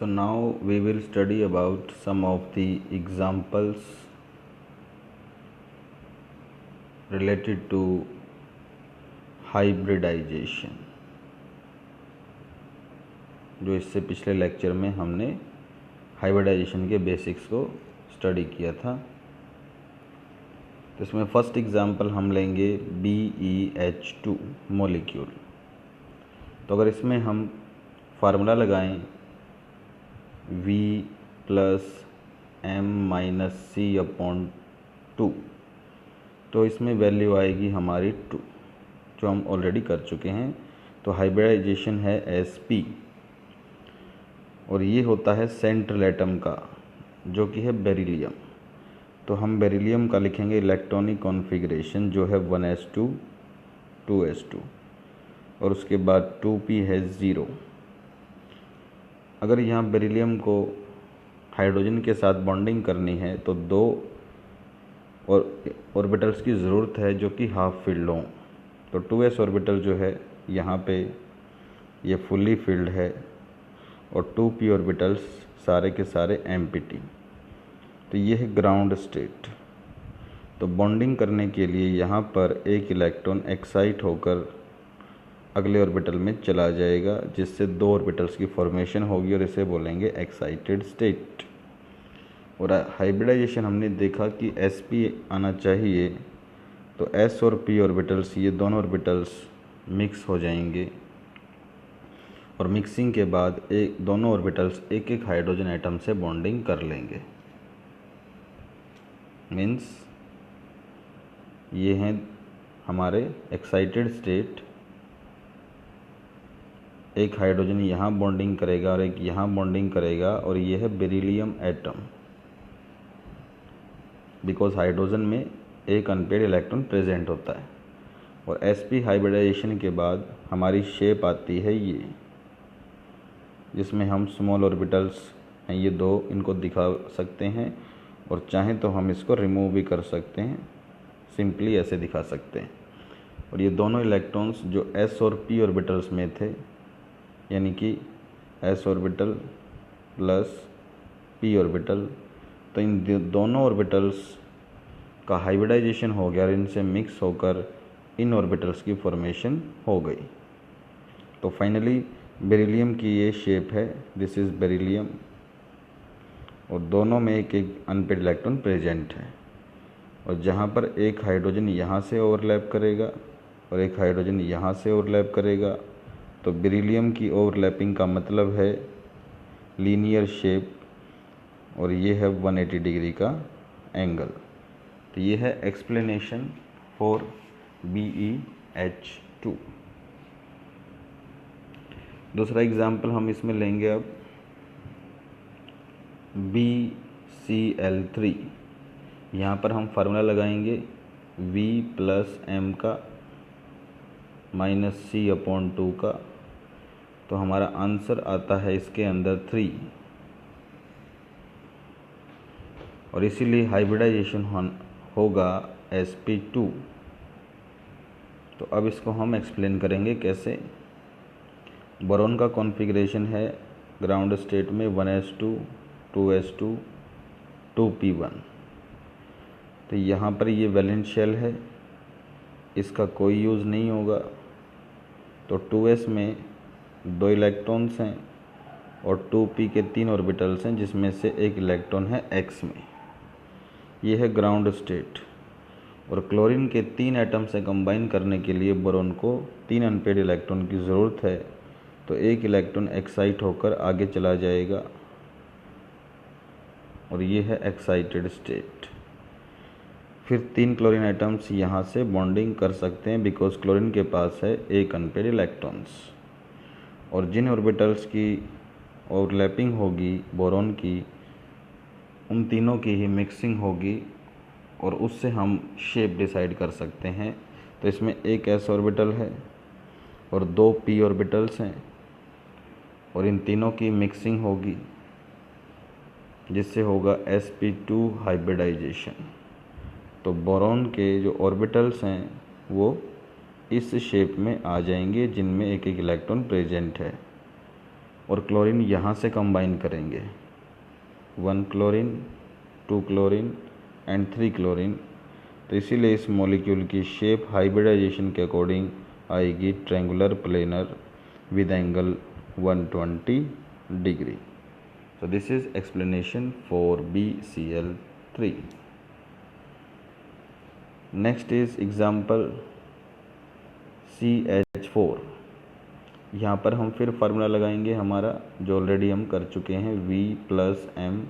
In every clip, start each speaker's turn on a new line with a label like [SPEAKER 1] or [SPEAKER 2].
[SPEAKER 1] So now we will study about some of the examples related to hybridization, जो इससे पिछले lecture में हमने हाइब्रिडाइजेशन के बेसिक्स को स्टडी किया था। तो इसमें फर्स्ट एग्जांपल हम लेंगे BeH2 मॉलिक्यूल। तो अगर इसमें हम फार्मूला लगाएं V + m - C/2, तो इसमें वैल्यू आएगी हमारी 2, जो हम ऑलरेडी कर चुके हैं। तो हाइब्रिडाइजेशन है Sp, और ये होता है सेंट्रल एटम का, जो कि है बेरिलियम। तो हम बेरिलियम का लिखेंगे इलेक्ट्रॉनिक कॉन्फ़िगरेशन, जो है 1s2 2s2, और उसके बाद 2p है 0। अगर यहाँ बेरिलियम को हाइड्रोजन के साथ बॉन्डिंग करनी है तो 2 ऑर्बिटल्स की ज़रूरत है, जो कि हाफ फिल्ड हों। तो 2s ऑर्बिटल जो है यहाँ पे ये फुल्ली फिल्ड है, और 2p ऑर्बिटल्स सारे के सारे एम्प्टी। तो ये है ग्राउंड स्टेट। तो बॉन्डिंग करने के लिए यहाँ पर एक इलेक्ट्रॉन एक्साइट होकर अगले ऑर्बिटल में चला जाएगा, जिससे 2 ऑर्बिटल्स की फॉर्मेशन होगी, और इसे बोलेंगे एक्साइटेड स्टेट। और हाइब्रिडाइजेशन हमने देखा कि sp आना चाहिए, तो s और p ऑर्बिटल्स, ये दोनों ऑर्बिटल्स मिक्स हो जाएंगे, और मिक्सिंग के बाद दोनों ऑर्बिटल्स एक एक हाइड्रोजन एटम से बॉन्डिंग कर लेंगे। मीन्स ये हैं हमारे एक्साइटेड स्टेट। एक हाइड्रोजन यहाँ बॉन्डिंग करेगा और एक यहाँ बॉन्डिंग करेगा, और ये है बेरिलियम एटम, बिकॉज हाइड्रोजन में एक अनपेड इलेक्ट्रॉन प्रेजेंट होता है। और sp हाइब्रिडाइजेशन के बाद हमारी शेप आती है ये, जिसमें हम स्मॉल ऑर्बिटल्स हैं ये 2, इनको दिखा सकते हैं, और चाहें तो हम इसको रिमूव भी कर सकते हैं, सिंपली ऐसे दिखा सकते हैं। और ये दोनों इलेक्ट्रॉन्स जो s और p ऑर्बिटल्स में थे, यानी कि s orbital plus p orbital, तो इन दोनों ऑर्बिटल्स का हाइब्रिडाइजेशन हो गया और इनसे मिक्स होकर इन ऑर्बिटल्स की फॉर्मेशन हो गई। तो फाइनली बेरिलियम की ये शेप है, दिस इज़ बेरिलियम, और दोनों में एक एक अनपेड इलेक्ट्रॉन प्रेजेंट है। और जहाँ पर एक हाइड्रोजन यहाँ से ओवरलैप करेगा और एक हाइड्रोजन यहाँ से ओवरलैप करेगा, तो बेरिलियम की ओवरलैपिंग का मतलब है लीनियर शेप, और ये है 180 डिग्री का एंगल। तो ये है एक्सप्लेनेशन फॉर BeH2। दूसरा एग्जाम्पल हम इसमें लेंगे अब BCl3। यहाँ पर हम फार्मूला लगाएंगे V + m - C/2 का। तो हमारा आंसर आता है इसके अंदर 3, और इसीलिए हाइब्रिडाइजेशन होगा sp2। तो अब इसको हम एक्सप्लेन करेंगे कैसे। बोरॉन का कॉन्फ़िगरेशन है ग्राउंड स्टेट में 1s2 2s2 2p1। तो यहाँ पर ये वैलेंट शेल है, इसका कोई यूज़ नहीं होगा। तो 2s में 2 इलेक्ट्रॉन्स हैं और 2p के 3 ऑर्बिटल्स हैं, जिसमें से एक इलेक्ट्रॉन है x में। ये है ग्राउंड स्टेट। और क्लोरीन के 3 एटम से कंबाइन करने के लिए बोरॉन को 3 अनपेड इलेक्ट्रॉन की ज़रूरत है। तो एक इलेक्ट्रॉन एक्साइट होकर आगे चला जाएगा, और ये है एक्साइटेड स्टेट। फिर 3 क्लोरीन एटम्स यहाँ से बॉन्डिंग कर सकते हैं, बिकॉज क्लोरीन के पास है एक अनपेड इलेक्ट्रॉन्स। और जिन ऑर्बिटल्स की ओवरलैपिंग होगी बोरॉन की, उन तीनों की ही मिक्सिंग होगी, और उससे हम शेप डिसाइड कर सकते हैं। तो इसमें एक s ऑर्बिटल है और 2 p ऑर्बिटल्स हैं, और इन तीनों की मिक्सिंग होगी, जिससे होगा sp2 हाइब्रिडाइजेशन। तो बोरॉन के जो ऑर्बिटल्स हैं वो इस शेप में आ जाएंगे, जिनमें एक एक इलेक्ट्रॉन प्रेजेंट है। और क्लोरीन यहाँ से कंबाइन करेंगे, 1 क्लोरीन, 2 क्लोरीन एंड 3 क्लोरीन। तो इसीलिए इस मॉलिक्यूल की शेप हाइब्रिडाइजेशन के अकॉर्डिंग आएगी triangular planar with angle 120 degree. So this is explanation for BCl3. Next is example CH4। यहाँ पर हम फिर फार्मूला लगाएंगे हमारा जो ऑलरेडी हम कर चुके हैं, V+M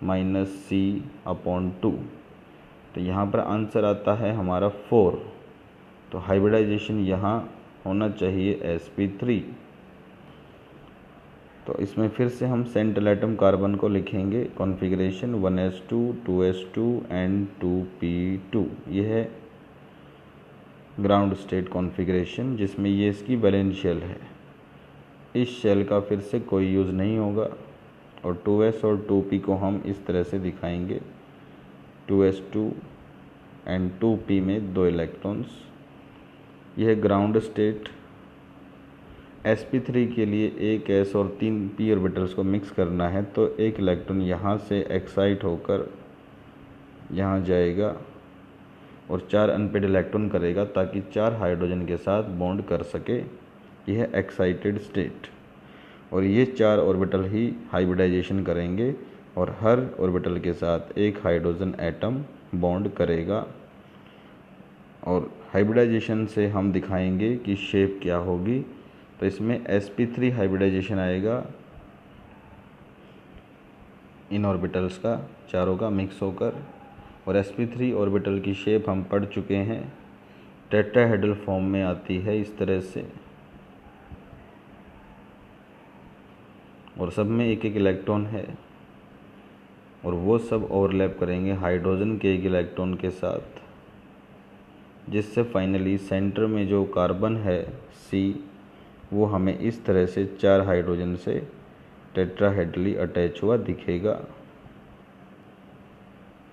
[SPEAKER 1] - C/2। तो यहाँ पर आंसर आता है हमारा 4। तो हाइब्रिडाइजेशन यहाँ होना चाहिए sp3। तो इसमें फिर से हम सेंट्रल एटम कार्बन को लिखेंगे configuration 1s2 2s2 and 2p2। यह है ग्राउंड स्टेट कॉन्फ़िगरेशन जिसमें ये इसकी वैलेंस शेल है। इस शेल का फिर से कोई यूज़ नहीं होगा और 2s और 2p को हम इस तरह से दिखाएंगे, 2s2 एंड 2p में 2 इलेक्ट्रॉन्स। यह ग्राउंड स्टेट। sp3 के लिए एक s और 3 p ऑर्बिटल्स को मिक्स करना है, तो एक इलेक्ट्रॉन यहाँ से एक्साइट होकर यहाँ जाएगा और 4 अनपेड इलेक्ट्रॉन करेगा ताकि 4 हाइड्रोजन के साथ बॉन्ड कर सके। यह एक्साइटेड स्टेट। और ये 4 ऑर्बिटल ही हाइब्रिडाइजेशन करेंगे और हर ऑर्बिटल के साथ एक हाइड्रोजन एटम बॉन्ड करेगा। और हाइब्रिडाइजेशन से हम दिखाएंगे कि शेप क्या होगी। तो इसमें sp3 हाइब्रिडाइजेशन आएगा इन ऑर्बिटल्स का, चारों का मिक्स होकर। और sp3 ऑर्बिटल की शेप हम पढ़ चुके हैं, टेट्राहेड्रल फॉर्म में आती है इस तरह से, और सब में एक एक इलेक्ट्रॉन है और वो सब ओवरलैप करेंगे हाइड्रोजन के एक इलेक्ट्रॉन के साथ, जिससे फाइनली सेंटर में जो कार्बन है C, वो हमें इस तरह से 4 हाइड्रोजन से टेट्राहेड्रली अटैच हुआ दिखेगा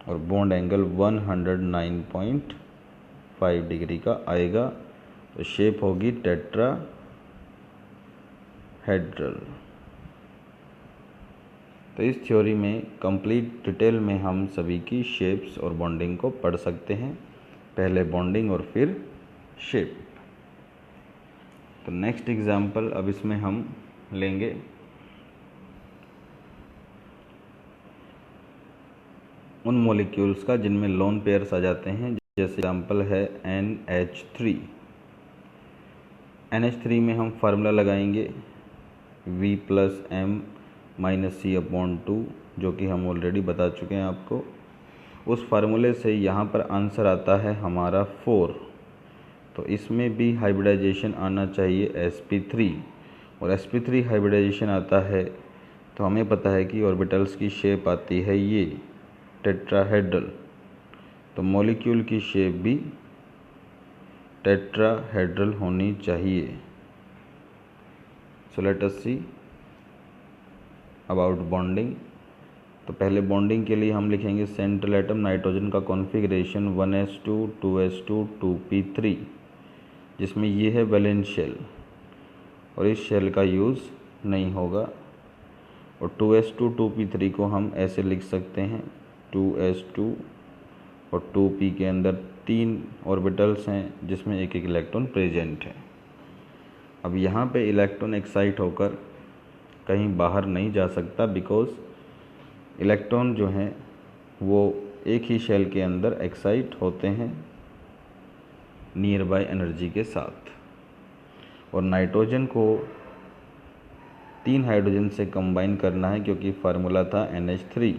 [SPEAKER 1] और बॉन्ड एंगल 109.5 डिग्री का आएगा। तो शेप होगी टेट्राहेड्रल। तो इस थ्योरी में कंप्लीट डिटेल में हम सभी की शेप्स और बॉन्डिंग को पढ़ सकते हैं, पहले बॉन्डिंग और फिर शेप। तो नेक्स्ट एग्जाम्पल अब इसमें हम लेंगे उन मॉलिक्यूल्स का जिनमें लोन पेयर्स आ जाते हैं, जैसे एग्जाम्पल है NH3। NH3 में हम फार्मूला लगाएंगे V+M - C/2, जो कि हम ऑलरेडी बता चुके हैं आपको। उस फार्मूले से यहाँ पर आंसर आता है हमारा 4। तो इसमें भी हाइब्रिडाइजेशन आना चाहिए sp3, और sp3 हाइब्रिडाइजेशन आता है तो हमें पता है कि ऑर्बिटल्स की शेप आती है ये टेट्राहेड्रल। तो मॉलिक्यूल की शेप भी टेट्राहेड्रल होनी चाहिए। So let us see about bonding. तो पहले बॉन्डिंग के लिए हम लिखेंगे सेंट्रल एटम नाइट्रोजन का कॉन्फ़िगरेशन 1s2 2s2 2p3, जिसमें ये है वैलेंस शेल और इस शेल का यूज़ नहीं होगा। और 2s2 2p3 को हम ऐसे लिख सकते हैं, 2s2 और 2p के अंदर 3 ऑर्बिटल्स हैं जिसमें एक एक इलेक्ट्रॉन प्रेजेंट है। अब यहाँ पे इलेक्ट्रॉन एक्साइट होकर कहीं बाहर नहीं जा सकता, बिकॉज इलेक्ट्रॉन जो हैं वो एक ही शेल के अंदर एक्साइट होते हैं नियर बाय एनर्जी के साथ। और नाइट्रोजन को 3 हाइड्रोजन से कंबाइन करना है क्योंकि फार्मूला था NH3,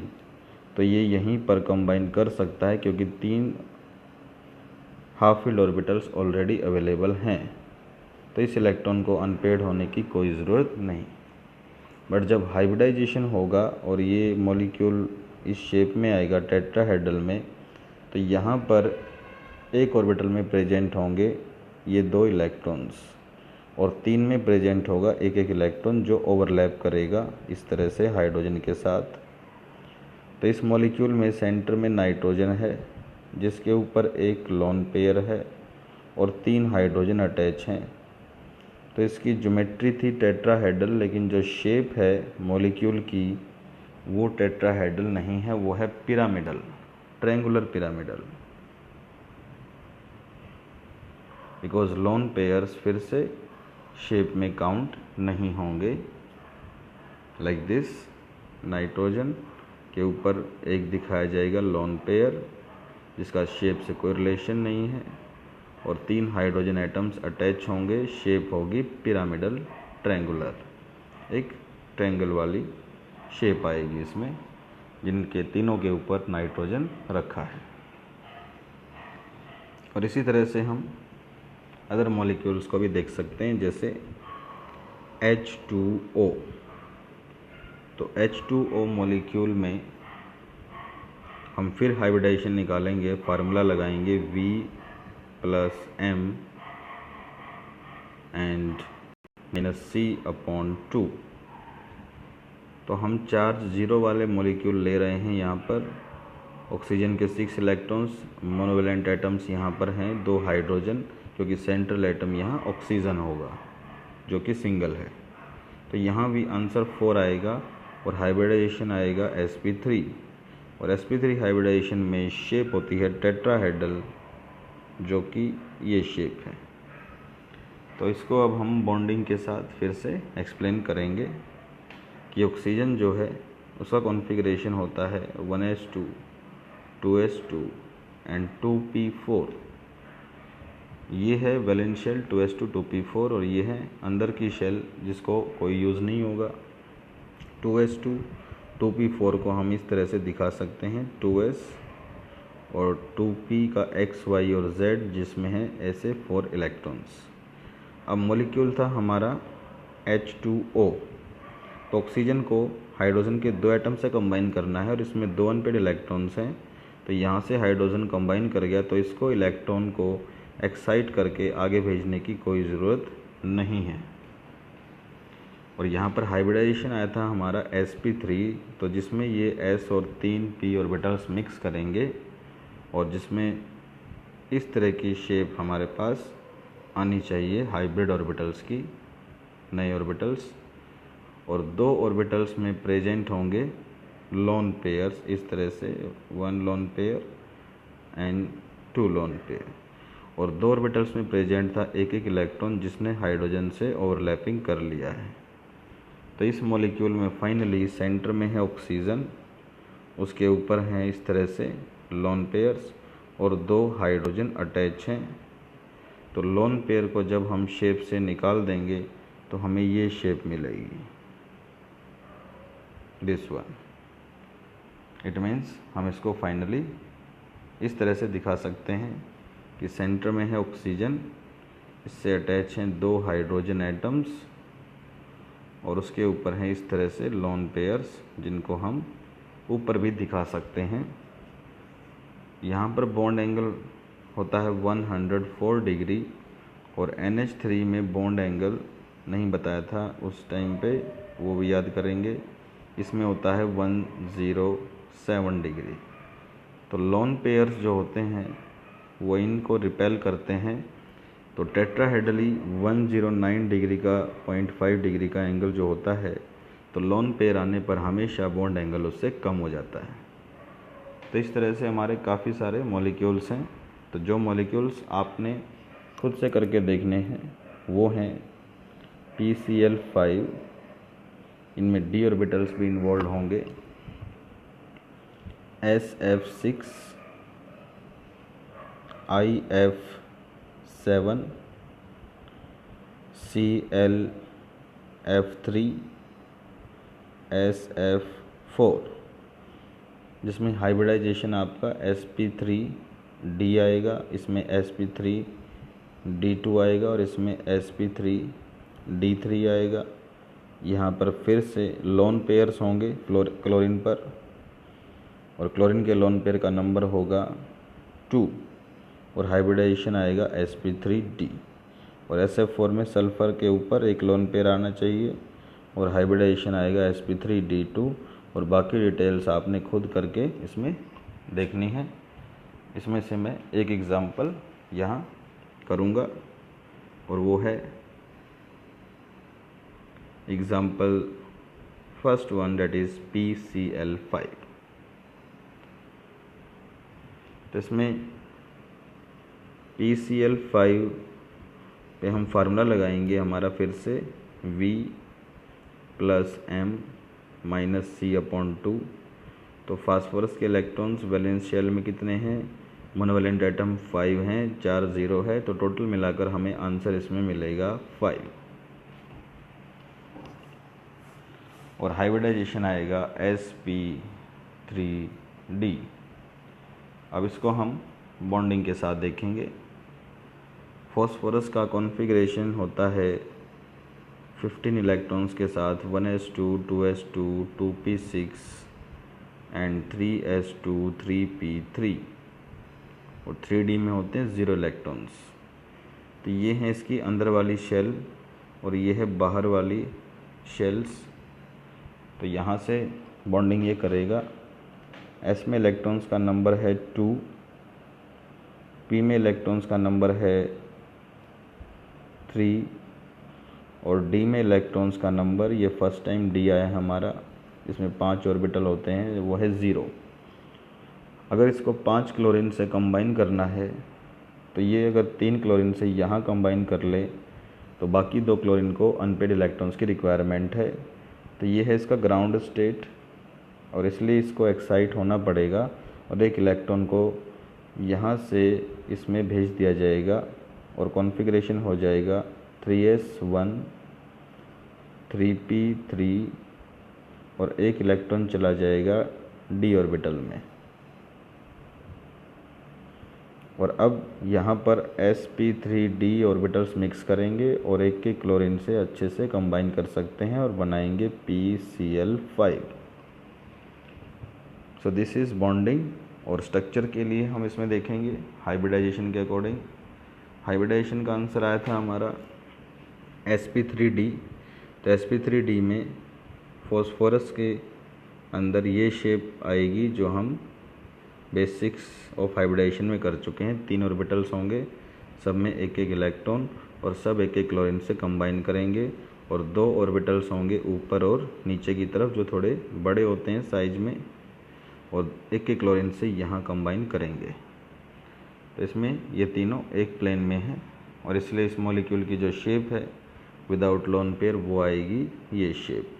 [SPEAKER 1] तो ये यहीं पर कंबाइन कर सकता है क्योंकि 3 half field orbitals already available हैं। तो इस इलेक्ट्रॉन को अनपेड होने की कोई ज़रूरत नहीं। बट जब हाइब्रिडाइजेशन होगा और ये मॉलिक्यूल इस शेप में आएगा टेट्राहेड्रल में, तो यहाँ पर एक ऑर्बिटल में प्रेजेंट होंगे ये 2 इलेक्ट्रॉन्स और 3 में प्रेजेंट होगा एक एक इलेक्ट्रॉन जो ओवरलैप करेगा इस तरह से हाइड्रोजन के साथ। तो इस मॉलिक्यूल में सेंटर में नाइट्रोजन है जिसके ऊपर एक लोन पेयर है और 3 हाइड्रोजन अटैच हैं। तो तो इसकी ज्योमेट्री थी टेट्राहेड्रल, लेकिन जो शेप है मॉलिक्यूल की वो टेट्राहेड्रल नहीं है, वो है pyramidal, triangular pyramidal. Because lone pairs फिर से शेप में काउंट नहीं होंगे। लाइक दिस, नाइट्रोजन के ऊपर एक दिखाया जाएगा लोन पेयर जिसका शेप से कोई रिलेशन नहीं है, और 3 हाइड्रोजन एटम्स अटैच होंगे, शेप होगी पिरामिडल ट्रायंगुलर, एक ट्रायंगल वाली शेप आएगी इसमें, जिनके तीनों के ऊपर नाइट्रोजन रखा है। और इसी तरह से हम अदर मॉलिक्यूल्स को भी देख सकते हैं, जैसे H2O। तो H2O मॉलिक्यूल में हम फिर हाइब्रिडाइजेशन निकालेंगे, फार्मूला लगाएंगे V+M एंड -C/2। तो हम चार्ज 0 वाले मॉलिक्यूल ले रहे हैं यहाँ पर। ऑक्सीजन के 6 इलेक्ट्रॉन्स, मोनोवैलेंट एटम्स यहाँ पर हैं 2 हाइड्रोजन, क्योंकि सेंट्रल एटम यहाँ ऑक्सीजन होगा जो कि सिंगल है। तो यहाँ भी आंसर 4 आएगा और हाइब्रिडाइजेशन आएगा sp3, और sp3 हाइब्रिडाइजेशन में शेप होती है टेट्राहेड्रल, जो कि ये शेप है। तो इसको अब हम बॉन्डिंग के साथ फिर से एक्सप्लेन करेंगे कि ऑक्सीजन जो है उसका कॉन्फ़िगरेशन होता है 1s2, 2s2 एंड 2p4। ये है वैलेंस शेल 2s2 2p4, और ये है अंदर की शेल जिसको कोई यूज़ नहीं होगा। 2s2 2p4 को हम इस तरह से दिखा सकते हैं, 2s और 2p का x, y और z, जिसमें है ऐसे 4 इलेक्ट्रॉन्स। अब मॉलिक्यूल था हमारा H2O। तो ऑक्सीजन को हाइड्रोजन के 2 एटम से कंबाइन करना है और इसमें 2 अनपेड इलेक्ट्रॉन्स हैं। तो यहाँ से हाइड्रोजन कंबाइन कर गया, तो इसको इलेक्ट्रॉन को एक्साइट करके आगे भेजने की कोई ज़रूरत नहीं है। और यहाँ पर हाइब्रिडाइजेशन आया था हमारा sp3, तो जिसमें ये s और 3 p ऑर्बिटल्स मिक्स करेंगे, और जिसमें इस तरह की शेप हमारे पास आनी चाहिए हाइब्रिड ऑर्बिटल्स की, नए ऑर्बिटल्स। और 2 ऑर्बिटल्स में प्रेजेंट होंगे लोन पेयर्स, इस तरह से 1 lone pair and 2 lone pair. और 2 ऑर्बिटल्स में प्रेजेंट था एक इलेक्ट्रॉन जिसने हाइड्रोजन से ओवरलैपिंग कर लिया है। तो इस मॉलिक्यूल में फाइनली सेंटर में है ऑक्सीजन, उसके ऊपर हैं इस तरह से लोन पेयर्स और 2 हाइड्रोजन अटैच हैं। तो लोन पेयर को जब हम शेप से निकाल देंगे तो हमें ये शेप मिलेगी, दिस वन। इट मीन्स हम इसको फाइनली इस तरह से दिखा सकते हैं कि सेंटर में है ऑक्सीजन, इससे अटैच हैं 2 हाइड्रोजन एटम्स, और उसके ऊपर हैं इस तरह से लोन पेयर्स, जिनको हम ऊपर भी दिखा सकते हैं। यहाँ पर बॉन्ड एंगल होता है 104 डिग्री, और NH3 में बॉन्ड एंगल नहीं बताया था उस टाइम पे, वो भी याद करेंगे। इसमें होता है 107 डिग्री। तो लोन पेयर्स जो होते हैं वो इनको रिपेल करते हैं। तो टेट्राहेड्रली 109 डिग्री का 0.5 डिग्री का एंगल जो होता है, तो लोन पेयर आने पर हमेशा बॉन्ड एंगल उससे कम हो जाता है। तो इस तरह से हमारे काफ़ी सारे मॉलिक्यूल्स हैं। तो जो मॉलिक्यूल्स आपने खुद से करके देखने हैं वो हैं PCl5, इनमें d ऑर्बिटल्स भी इन्वॉल्व होंगे, SF6, IF7, ClF3, SF4, जिसमें हाइब्रिडाइजेशन आपका sp3d आएगा, इसमें sp3d2 आएगा, और इसमें sp3d3 आएगा। यहाँ पर फिर से लोन पेयर्स होंगे क्लोरीन पर, और क्लोरीन के लोन पेयर का नंबर होगा 2, और हाइब्रिडाइजेशन आएगा sp3d। और SF4 में सल्फ़र के ऊपर एक लोन पेयर आना चाहिए, और हाइब्रिडाइजेशन आएगा sp3d2। और बाकी डिटेल्स आपने खुद करके इसमें देखनी है। इसमें से मैं एक एग्ज़ाम्पल यहाँ करूँगा, और वो है example first one that is PCl5। तो इसमें PCl5 पे हम फार्मूला लगाएंगे हमारा फिर से V + M - C/2। तो फास्फोरस के इलेक्ट्रॉन्स वैलेंस शेल में कितने हैं, मोनोवैलेंट एटम 5 हैं, 4 0 है, तो टोटल मिलाकर हमें आंसर इसमें मिलेगा 5। और हाइब्रिडाइजेशन आएगा sp3d। अब इसको हम बॉन्डिंग के साथ देखेंगे। फॉस्फोरस का कॉन्फ़िगरेशन होता है 15 इलेक्ट्रॉन्स के साथ 1s2 2s2 2p6 and 3s2 3p3, और 3d में होते हैं 0 इलेक्ट्रॉन्स। तो ये है इसकी अंदर वाली शेल और ये है बाहर वाली शेल्स। तो यहाँ से बॉन्डिंग ये करेगा। s में इलेक्ट्रॉन्स का नंबर है 2, p में इलेक्ट्रॉन्स का नंबर है 3 और d में इलेक्ट्रॉन्स का नंबर, ये फर्स्ट टाइम d आया है हमारा, इसमें 5 ऑर्बिटल होते हैं, वो है 0। अगर इसको 5 क्लोरीन से कंबाइन करना है तो ये अगर 3 क्लोरीन से यहाँ कंबाइन कर ले तो बाकी 2 क्लोरीन को अनपेड इलेक्ट्रॉन्स की रिक्वायरमेंट है। तो ये है इसका ग्राउंड स्टेट और इसलिए इसको एक्साइट होना पड़ेगा और एक इलेक्ट्रॉन को यहाँ से इसमें भेज दिया जाएगा और कॉन्फ़िगरेशन हो जाएगा 3s1 3p3 और एक इलेक्ट्रॉन चला जाएगा d ऑर्बिटल में। और अब यहाँ पर sp3d ऑर्बिटल्स मिक्स करेंगे और एक के क्लोरीन से अच्छे से कंबाइन कर सकते हैं और बनाएंगे PCl5। So this is bonding. और स्ट्रक्चर के लिए हम इसमें देखेंगे हाइब्रिडाइजेशन के अकॉर्डिंग। हाइब्रिडाइजेशन का आंसर आया था हमारा sp3d। तो sp3d में फॉस्फोरस के अंदर ये शेप आएगी जो हम बेसिक्स ऑफ हाइब्रिडाइजेशन में कर चुके हैं। 3 ऑर्बिटल्स होंगे, सब में एक एक इलेक्ट्रॉन और सब एक एक क्लोरीन से कंबाइन करेंगे, और 2 ऑर्बिटल्स होंगे ऊपर और नीचे की तरफ जो थोड़े बड़े होते हैं साइज में, और एक एक क्लोरीन से यहाँ कंबाइन करेंगे। तो इसमें ये तीनों एक प्लेन में हैं और इसलिए इस मॉलिक्यूल की जो शेप है विदाउट लोन पेयर वो आएगी ये शेप।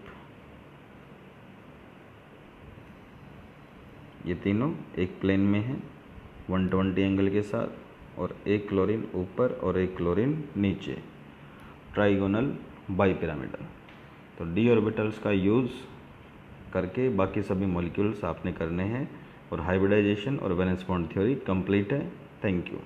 [SPEAKER 1] ये तीनों एक प्लेन में हैं 120 एंगल के साथ, और एक क्लोरीन ऊपर और एक क्लोरीन नीचे, ट्राइगोनल बाइपिरामिडल। तो d ऑर्बिटल्स का यूज़ करके बाकी सभी मॉलिक्यूल्स आपने करने हैं और हाइब्रिडाइजेशन और वैलेंस बॉन्ड थ्योरी कंप्लीट है। Thank you.